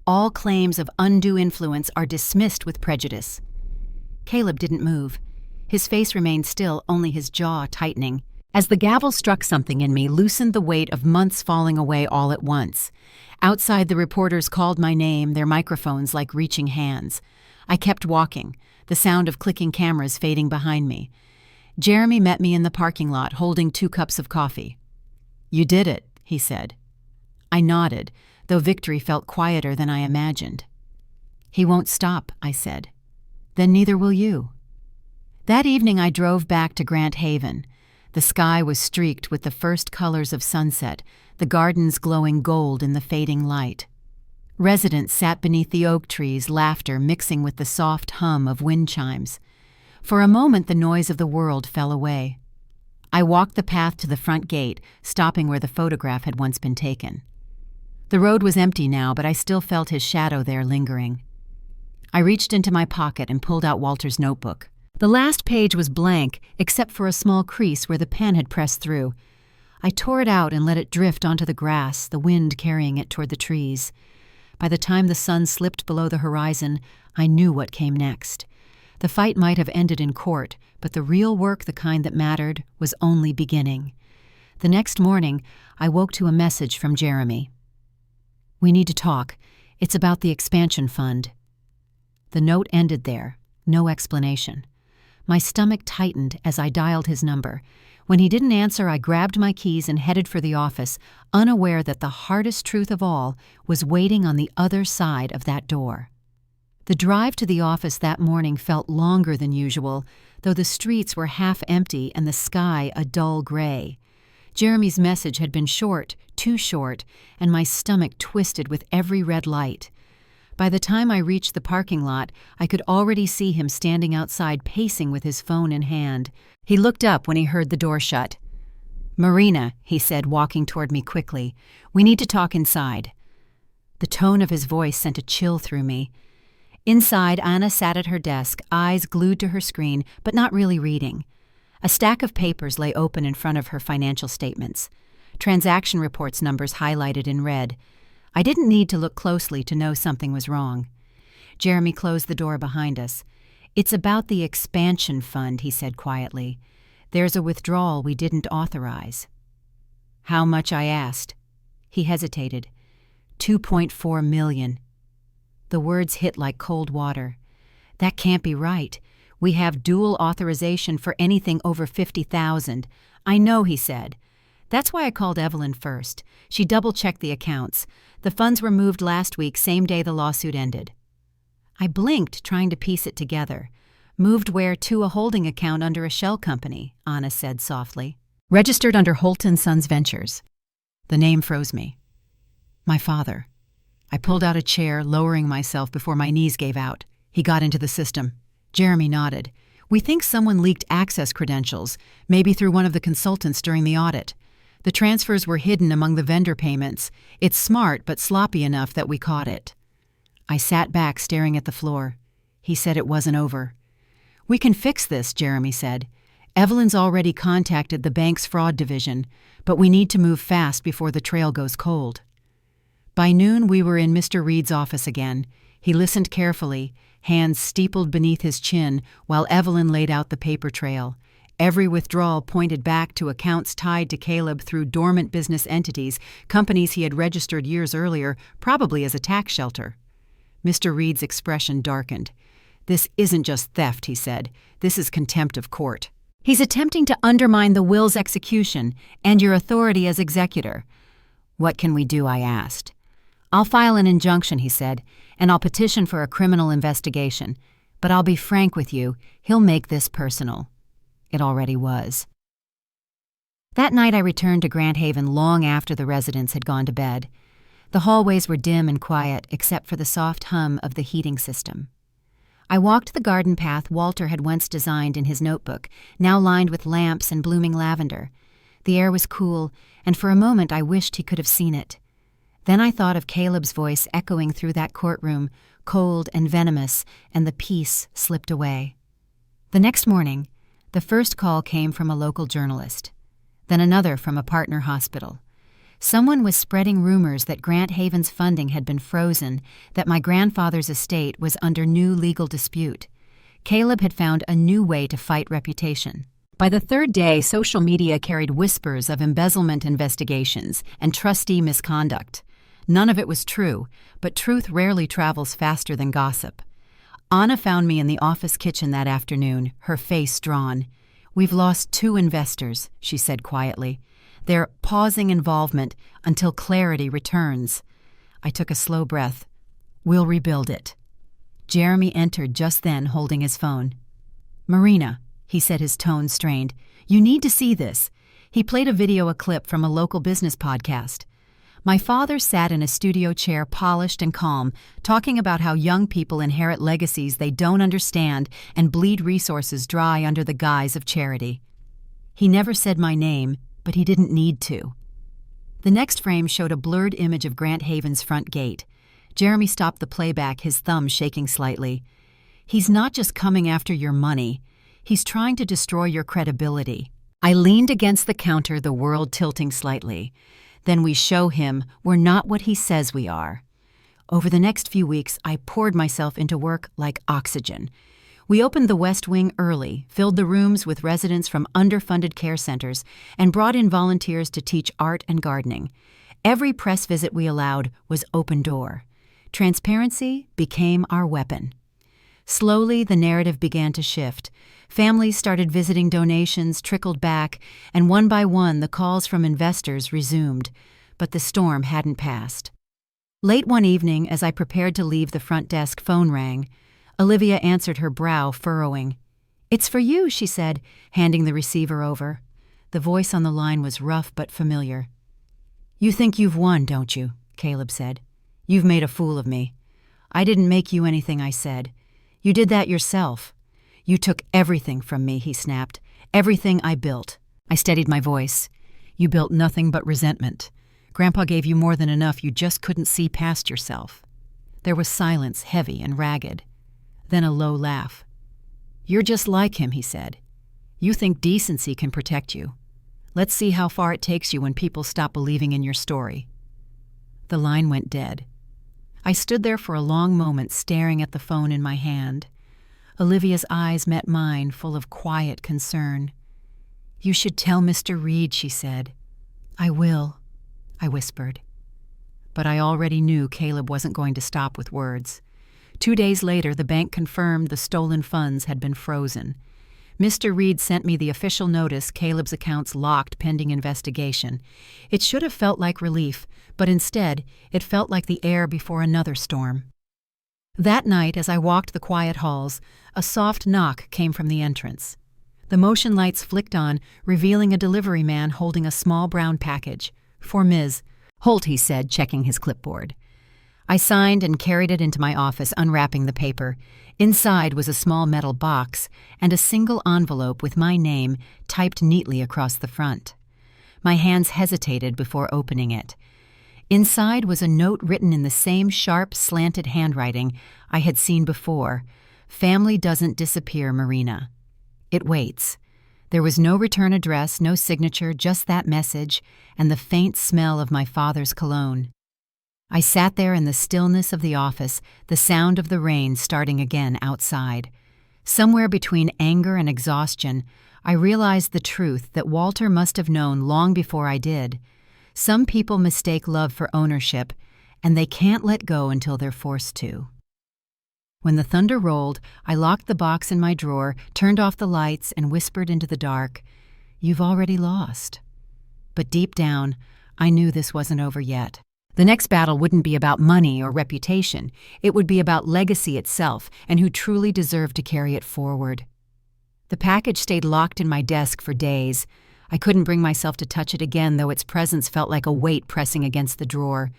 Speaker 1: "All claims of undue influence are dismissed with prejudice." Caleb didn't move. His face remained still, only his jaw tightening. As the gavel struck, something in me loosened the weight of months falling away all at once. Outside, the reporters called my name, their microphones like reaching hands. I kept walking, the sound of clicking cameras fading behind me. Jeremy met me in the parking lot, holding 2 cups of coffee. "You did it," he said. I nodded, though victory felt quieter than I imagined. "He won't stop," I said. "Then neither will you." That evening I drove back to Grant Haven. The sky was streaked with the first colors of sunset, the gardens glowing gold in the fading light. Residents sat beneath the oak trees, laughter mixing with the soft hum of wind chimes. For a moment the noise of the world fell away. I walked the path to the front gate, stopping where the photograph had once been taken. The road was empty now, but I still felt his shadow there lingering. I reached into my pocket and pulled out Walter's notebook. The last page was blank, except for a small crease where the pen had pressed through. I tore it out and let it drift onto the grass, the wind carrying it toward the trees. By the time the sun slipped below the horizon, I knew what came next. The fight might have ended in court, but the real work, the kind that mattered, was only beginning. The next morning, I woke to a message from Jeremy. "We need to talk. It's about the expansion fund." The note ended there, no explanation. My stomach tightened as I dialed his number. When he didn't answer, I grabbed my keys and headed for the office, unaware that the hardest truth of all was waiting on the other side of that door. The drive to the office that morning felt longer than usual, though the streets were half empty and the sky a dull gray. Jeremy's message had been short, too short, and my stomach twisted with every red light. By the time I reached the parking lot, I could already see him standing outside, pacing with his phone in hand. He looked up when he heard the door shut. "Marina," he said, walking toward me quickly, "we need to talk inside." The tone of his voice sent a chill through me. Inside, Anna sat at her desk, eyes glued to her screen, but not really reading. A stack of papers lay open in front of her, financial statements. Transaction reports numbers highlighted in red. I didn't need to look closely to know something was wrong. Jeremy closed the door behind us. "It's about the expansion fund," he said quietly. "There's a withdrawal we didn't authorize." "How much?" I asked. He hesitated. $2.4 million. The words hit like cold water. "That can't be right. We have dual authorization for anything over $50,000. "I know," he said. "That's why I called Evelyn first. She double-checked the accounts. The funds were moved last week, same day the lawsuit ended." I blinked, trying to piece it together. "Moved where?" "To a holding account under a shell company," Anna said softly. "Registered under Holt & Sons Ventures." The name froze me. My father. I pulled out a chair, lowering myself before my knees gave out. He got into the system. Jeremy nodded. "We think someone leaked access credentials, maybe through one of the consultants during the audit. The transfers were hidden among the vendor payments. It's smart, but sloppy enough that we caught it." I sat back, staring at the floor. He said it wasn't over. "We can fix this," Jeremy said. "Evelyn's already contacted the bank's fraud division, but we need to move fast before the trail goes cold." By noon, we were in Mr. Reed's office again. He listened carefully, hands steepled beneath his chin, while Evelyn laid out the paper trail. Every withdrawal pointed back to accounts tied to Caleb through dormant business entities, companies he had registered years earlier, probably as a tax shelter. Mr. Reed's expression darkened. "This isn't just theft," he said. "This is contempt of court. He's attempting to undermine the will's execution and your authority as executor." "What can we do?" I asked. "I'll file an injunction," he said, "and I'll petition for a criminal investigation. But I'll be frank with you, he'll make this personal." It already was. That night I returned to Grand Haven long after the residents had gone to bed. The hallways were dim and quiet except for the soft hum of the heating system. I walked the garden path Walter had once designed in his notebook, now lined with lamps and blooming lavender. The air was cool, and for a moment I wished he could have seen it. Then I thought of Caleb's voice echoing through that courtroom, cold and venomous, and the peace slipped away. The next morning, the first call came from a local journalist, then another from a partner hospital. Someone was spreading rumors that Grand Haven's funding had been frozen, that my grandfather's estate was under new legal dispute. Caleb had found a new way to fight reputation. By the third day, social media carried whispers of embezzlement investigations and trustee misconduct. None of it was true, but truth rarely travels faster than gossip. Anna found me in the office kitchen that afternoon, her face drawn. "We've lost 2 investors," she said quietly. "They're pausing involvement until clarity returns." I took a slow breath. "We'll rebuild it." Jeremy entered just then, holding his phone. "Marina," he said, his tone strained, "you need to see this." He played a video clip from a local business podcast. My father sat in a studio chair, polished and calm, talking about how young people inherit legacies they don't understand and bleed resources dry under the guise of charity. He never said my name, but he didn't need to. The next frame showed a blurred image of Grand Haven's front gate. Jeremy stopped the playback, his thumb shaking slightly. "He's not just coming after your money. He's trying to destroy your credibility." I leaned against the counter, the world tilting slightly. "Then we show him we're not what he says we are." Over the next few weeks, I poured myself into work like oxygen. We opened the West Wing early, filled the rooms with residents from underfunded care centers, and brought in volunteers to teach art and gardening. Every press visit we allowed was open door. Transparency became our weapon. Slowly, the narrative began to shift. Families started visiting, donations trickled back, and one by one the calls from investors resumed. But the storm hadn't passed. Late one evening, as I prepared to leave, the front desk phone rang. Olivia answered, her brow furrowing. "It's for you," she said, handing the receiver over. The voice on the line was rough but familiar. "You think you've won, don't you?" Caleb said. "You've made a fool of me. I didn't make you anything I said. You did that yourself. You took everything from me," he snapped. "Everything I built." I steadied my voice. "You built nothing but resentment. Grandpa gave you more than enough. You just couldn't see past yourself." There was silence, heavy and ragged. Then a low laugh. "You're just like him," he said. "You think decency can protect you. Let's see how far it takes you when people stop believing in your story." The line went dead. I stood there for a long moment, staring at the phone in my hand. Olivia's eyes met mine, full of quiet concern. "You should tell Mr. Reed," she said. "I will," I whispered. But I already knew Caleb wasn't going to stop with words. 2 days later, the bank confirmed the stolen funds had been frozen. Mr. Reed sent me the official notice, Caleb's accounts locked pending investigation. It should have felt like relief, but instead, it felt like the air before another storm. That night, as I walked the quiet halls, a soft knock came from the entrance. The motion lights flicked on, revealing a delivery man holding a small brown package. "For Ms. Holt," he said, checking his clipboard. I signed and carried it into my office, unwrapping the paper. Inside was a small metal box and a single envelope with my name typed neatly across the front. My hands hesitated before opening it. Inside was a note written in the same sharp, slanted handwriting I had seen before. "Family doesn't disappear, Marina. It waits." There was no return address, no signature, just that message and the faint smell of my father's cologne. I sat there in the stillness of the office, the sound of the rain starting again outside. Somewhere between anger and exhaustion, I realized the truth that Walter must have known long before I did. Some people mistake love for ownership, and they can't let go until they're forced to. When the thunder rolled, I locked the box in my drawer, turned off the lights, and whispered into the dark, "You've already lost." But deep down, I knew this wasn't over yet. The next battle wouldn't be about money or reputation. It would be about legacy itself and who truly deserved to carry it forward. The package stayed locked in my desk for days. I couldn't bring myself to touch it again, though its presence felt like a weight pressing against the drawer.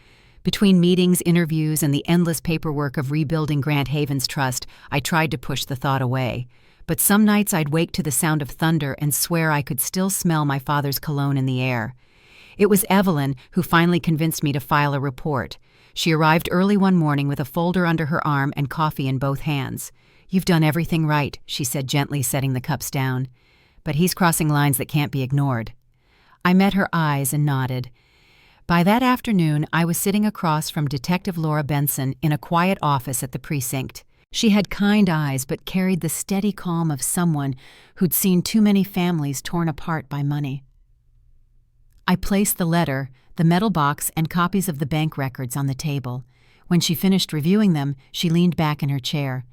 Speaker 1: Between meetings, interviews, and the endless paperwork of rebuilding Grant Haven's trust, I tried to push the thought away. But some nights I'd wake to the sound of thunder and swear I could still smell my father's cologne in the air. It was Evelyn who finally convinced me to file a report. She arrived early one morning with a folder under her arm and coffee in both hands. "You've done everything right," she said, gently setting the cups down. "But he's crossing lines that can't be ignored." I met her eyes and nodded. By that afternoon, I was sitting across from Detective Laura Benson in a quiet office at the precinct. She had kind eyes but carried the steady calm of someone who'd seen too many families torn apart by money. I placed the letter, the metal box, and copies of the bank records on the table. When she finished reviewing them, she leaned back in her chair.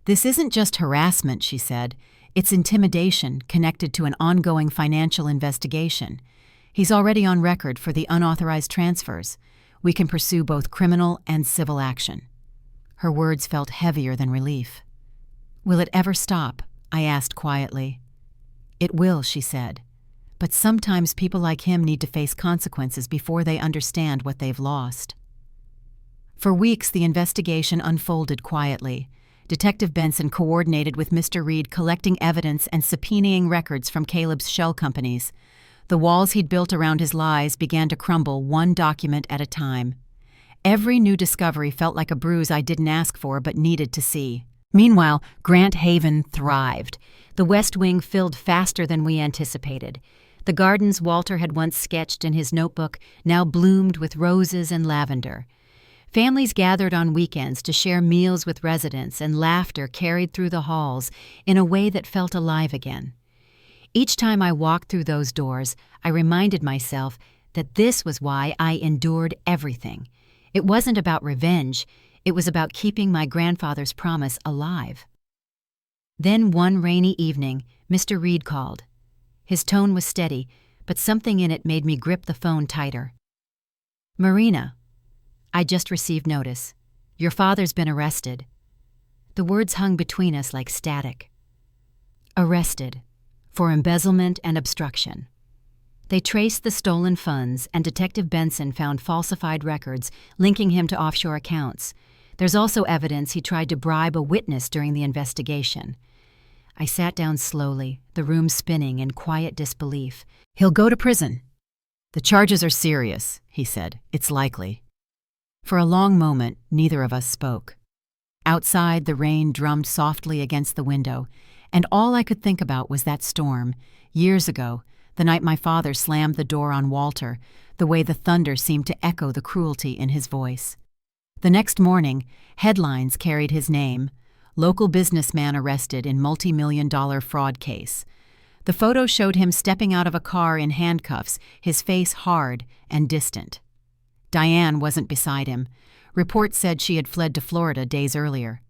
Speaker 1: "This isn't just harassment," she said. "It's intimidation connected to an ongoing financial investigation. He's already on record for the unauthorized transfers. We can pursue both criminal and civil action." Her words felt heavier than relief. "Will it ever stop?" I asked quietly. "It will," she said. "But sometimes people like him need to face consequences before they understand what they've lost." For weeks, the investigation unfolded quietly. Detective Benson coordinated with Mr. Reed, collecting evidence and subpoenaing records from Caleb's shell companies. The walls he'd built around his lies began to crumble, one document at a time. Every new discovery felt like a bruise I didn't ask for but needed to see. Meanwhile, Grant Haven thrived. The West Wing filled faster than we anticipated. The gardens Walter had once sketched in his notebook now bloomed with roses and lavender. Families gathered on weekends to share meals with residents, and laughter carried through the halls in a way that felt alive again. Each time I walked through those doors, I reminded myself that this was why I endured everything. It wasn't about revenge. It was about keeping my grandfather's promise alive. Then one rainy evening, Mr. Reed called. His tone was steady, but something in it made me grip the phone tighter. "Marina, I just received notice. Your father's been arrested." The words hung between us like static. Arrested for embezzlement and obstruction. They traced the stolen funds, and Detective Benson found falsified records linking him to offshore accounts. There's also evidence he tried to bribe a witness during the investigation. I sat down slowly, the room spinning in quiet disbelief. "He'll go to prison." "The charges are serious," he said. "It's likely." For a long moment, neither of us spoke. Outside, the rain drummed softly against the window, and all I could think about was that storm, years ago, the night my father slammed the door on Walter, the way the thunder seemed to echo the cruelty in his voice. The next morning, headlines carried his name. "Local businessman arrested in multi-million-dollar fraud case." The photo showed him stepping out of a car in handcuffs, his face hard and distant. Diane wasn't beside him. Reports said she had fled to Florida days earlier.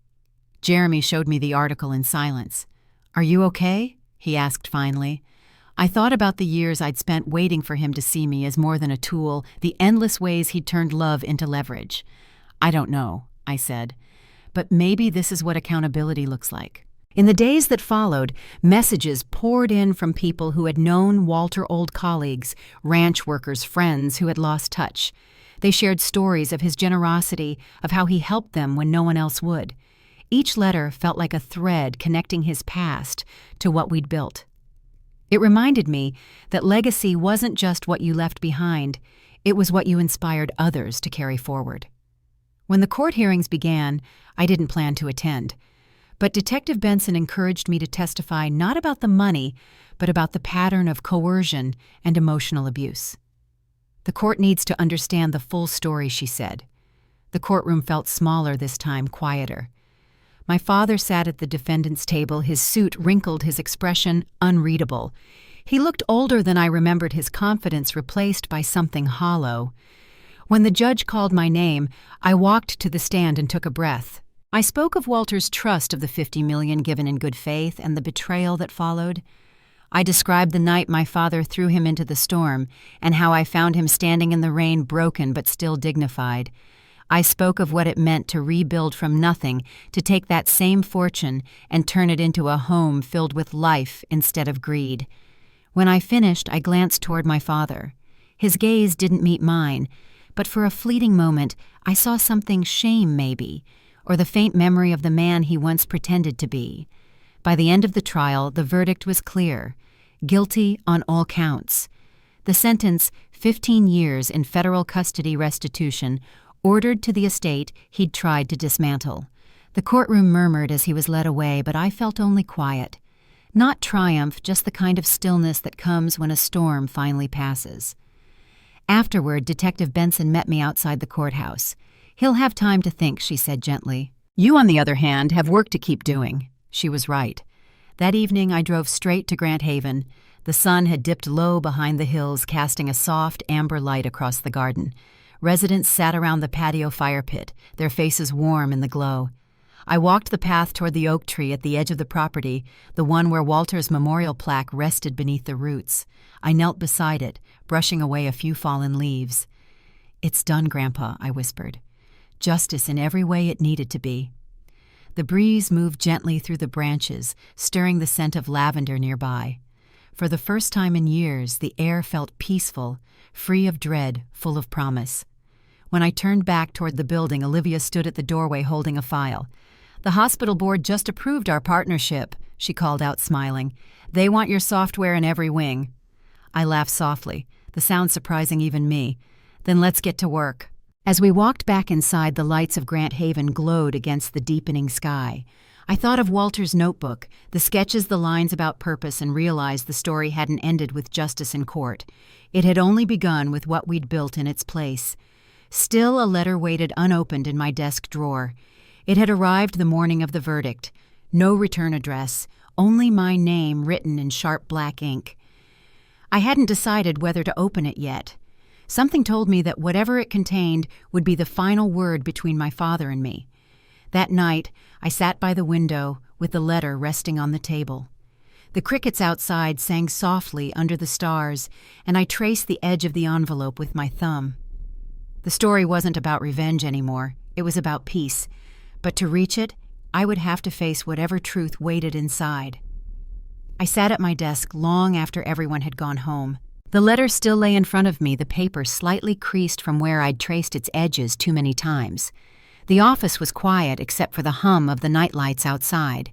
Speaker 1: Jeremy showed me the article in silence. "Are you okay?" he asked finally. I thought about the years I'd spent waiting for him to see me as more than a tool, the endless ways he'd turned love into leverage. "I don't know," I said. "But maybe this is what accountability looks like." In the days that followed, messages poured in from people who had known Walter, old colleagues, ranch workers, friends who had lost touch. They shared stories of his generosity, of how he helped them when no one else would. Each letter felt like a thread connecting his past to what we'd built. It reminded me that legacy wasn't just what you left behind, it was what you inspired others to carry forward. When the court hearings began, I didn't plan to attend, but Detective Benson encouraged me to testify not about the money, but about the pattern of coercion and emotional abuse. "The court needs to understand the full story," she said. The courtroom felt smaller this time, quieter. My father sat at the defendant's table, his suit wrinkled, his expression unreadable. He looked older than I remembered, his confidence replaced by something hollow. When the judge called my name, I walked to the stand and took a breath. I spoke of Walter's trust of the $50 million given in good faith and the betrayal that followed. I described the night my father threw him into the storm and how I found him standing in the rain, broken but still dignified. I spoke of what it meant to rebuild from nothing, to take that same fortune and turn it into a home filled with life instead of greed. When I finished, I glanced toward my father. His gaze didn't meet mine, but for a fleeting moment I saw something, shame maybe, or the faint memory of the man he once pretended to be. By the end of the trial, the verdict was clear: guilty on all counts. The sentence, 15 years in federal custody restitution, ordered to the estate he'd tried to dismantle. The courtroom murmured as he was led away, but I felt only quiet. Not triumph, just the kind of stillness that comes when a storm finally passes. Afterward, Detective Benson met me outside the courthouse. "He'll have time to think," she said gently. "You, on the other hand, have work to keep doing." She was right. That evening, I drove straight to Grand Haven. The sun had dipped low behind the hills, casting a soft amber light across the garden. Residents sat around the patio fire pit, their faces warm in the glow. I walked the path toward the oak tree at the edge of the property, the one where Walter's memorial plaque rested beneath the roots. I knelt beside it, brushing away a few fallen leaves. "It's done, Grandpa," I whispered. "Justice in every way it needed to be." The breeze moved gently through the branches, stirring the scent of lavender nearby. For the first time in years, the air felt peaceful, free of dread, full of promise. When I turned back toward the building, Olivia stood at the doorway holding a file. "The hospital board just approved our partnership," she called out, smiling. "They want your software in every wing." I laughed softly, the sound surprising even me. "Then let's get to work." As we walked back inside, the lights of Grand Haven glowed against the deepening sky. I thought of Walter's notebook, the sketches, the lines about purpose, and realized the story hadn't ended with justice in court. It had only begun with what we'd built in its place. Still, a letter waited unopened in my desk drawer. It had arrived the morning of the verdict. No return address, only my name written in sharp black ink. I hadn't decided whether to open it yet. Something told me that whatever it contained would be the final word between my father and me. That night, I sat by the window with the letter resting on the table. The crickets outside sang softly under the stars, and I traced the edge of the envelope with my thumb. The story wasn't about revenge anymore. It was about peace. But to reach it, I would have to face whatever truth waited inside. I sat at my desk long after everyone had gone home. The letter still lay in front of me, the paper slightly creased from where I'd traced its edges too many times. The office was quiet except for the hum of the nightlights outside.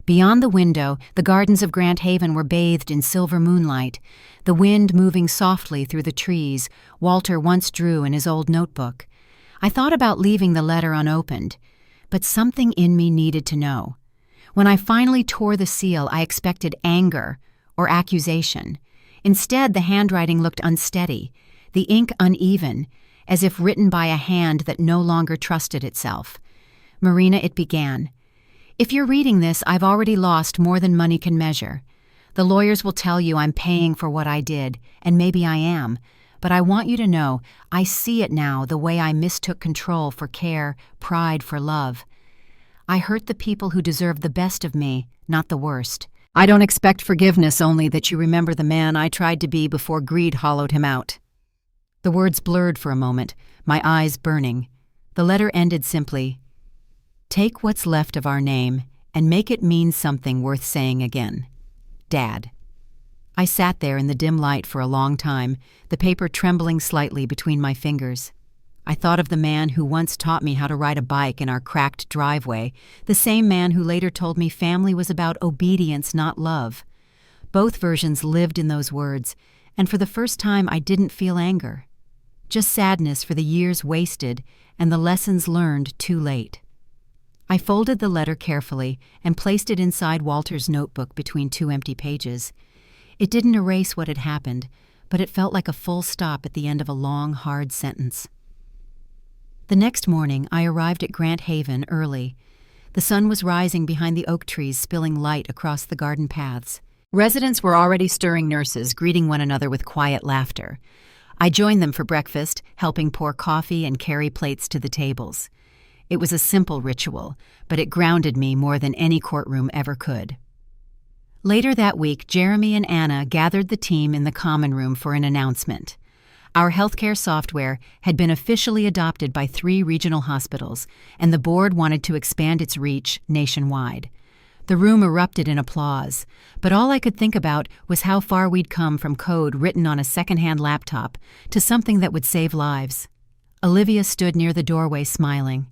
Speaker 1: Beyond the window, the gardens of Grand Haven were bathed in silver moonlight, the wind moving softly through the trees Walter once drew in his old notebook. I thought about leaving the letter unopened, but something in me needed to know. When I finally tore the seal, I expected anger or accusation. Instead, the handwriting looked unsteady, the ink uneven, as if written by a hand that no longer trusted itself. "Marina," it began, "if you're reading this, I've already lost more than money can measure. The lawyers will tell you I'm paying for what I did, and maybe I am, but I want you to know I see it now the way I mistook control for care, pride for love. I hurt the people who deserve the best of me, not the worst. I don't expect forgiveness, only that you remember the man I tried to be before greed hollowed him out." The words blurred for a moment, my eyes burning. The letter ended simply, "Take what's left of our name and make it mean something worth saying again. Dad." I sat there in the dim light for a long time, the paper trembling slightly between my fingers. I thought of the man who once taught me how to ride a bike in our cracked driveway, the same man who later told me family was about obedience, not love. Both versions lived in those words, and for the first time I didn't feel anger. Just sadness for the years wasted and the lessons learned too late. I folded the letter carefully and placed it inside Walter's notebook between two empty pages. It didn't erase what had happened, but it felt like a full stop at the end of a long, hard sentence. The next morning, I arrived at Grand Haven early. The sun was rising behind the oak trees, spilling light across the garden paths. Residents were already stirring nurses, greeting one another with quiet laughter. I joined them for breakfast, helping pour coffee and carry plates to the tables. It was a simple ritual, but it grounded me more than any courtroom ever could. Later that week, Jeremy and Anna gathered the team in the common room for an announcement. Our healthcare software had been officially adopted by 3 regional hospitals, and the board wanted to expand its reach nationwide. The room erupted in applause, but all I could think about was how far we'd come from code written on a secondhand laptop to something that would save lives. Olivia stood near the doorway smiling.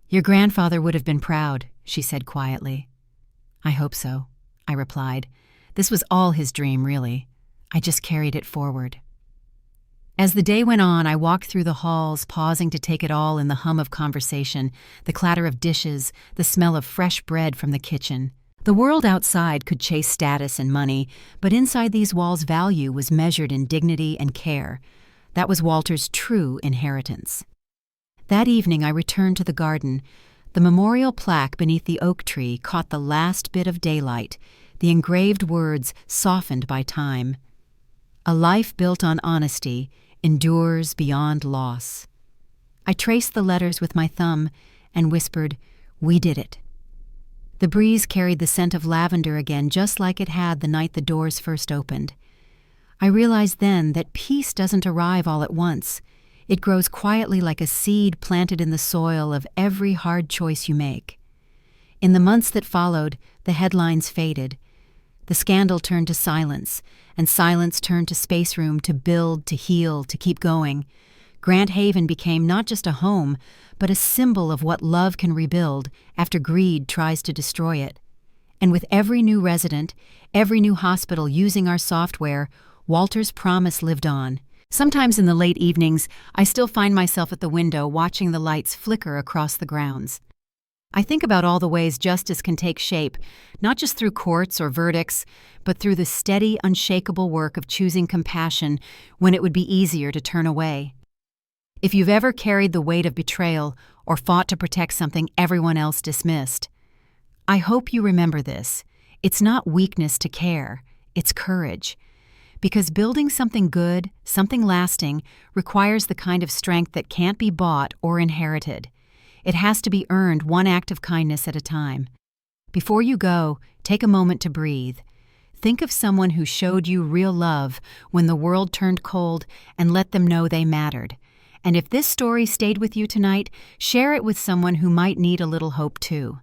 Speaker 1: "Your grandfather would have been proud," she said quietly. "I hope so," I replied. This was all his dream, really. I just carried it forward. As the day went on, I walked through the halls, pausing to take it all in, the hum of conversation, the clatter of dishes, the smell of fresh bread from the kitchen. The world outside could chase status and money, but inside these walls value was measured in dignity and care. That was Walter's true inheritance. That evening I returned to the garden. The memorial plaque beneath the oak tree caught the last bit of daylight, the engraved words softened by time. "A life built on honesty endures beyond loss." I traced the letters with my thumb and whispered, "We did it." The breeze carried the scent of lavender again, just like it had the night the doors first opened. I realized then that peace doesn't arrive all at once. It grows quietly like a seed planted in the soil of every hard choice you make. In the months that followed, the headlines faded. The scandal turned to silence, and silence turned to space room to build, to heal, to keep going. Grant Haven became not just a home, but a symbol of what love can rebuild after greed tries to destroy it. And with every new resident, every new hospital using our software, Walter's promise lived on. Sometimes in the late evenings, I still find myself at the window watching the lights flicker across the grounds. I think about all the ways justice can take shape, not just through courts or verdicts, but through the steady, unshakable work of choosing compassion when it would be easier to turn away. If you've ever carried the weight of betrayal or fought to protect something everyone else dismissed, I hope you remember this. It's not weakness to care, it's courage. Because building something good, something lasting, requires the kind of strength that can't be bought or inherited. It has to be earned one act of kindness at a time. Before you go, take a moment to breathe. Think of someone who showed you real love when the world turned cold, and let them know they mattered. And if this story stayed with you tonight, share it with someone who might need a little hope too.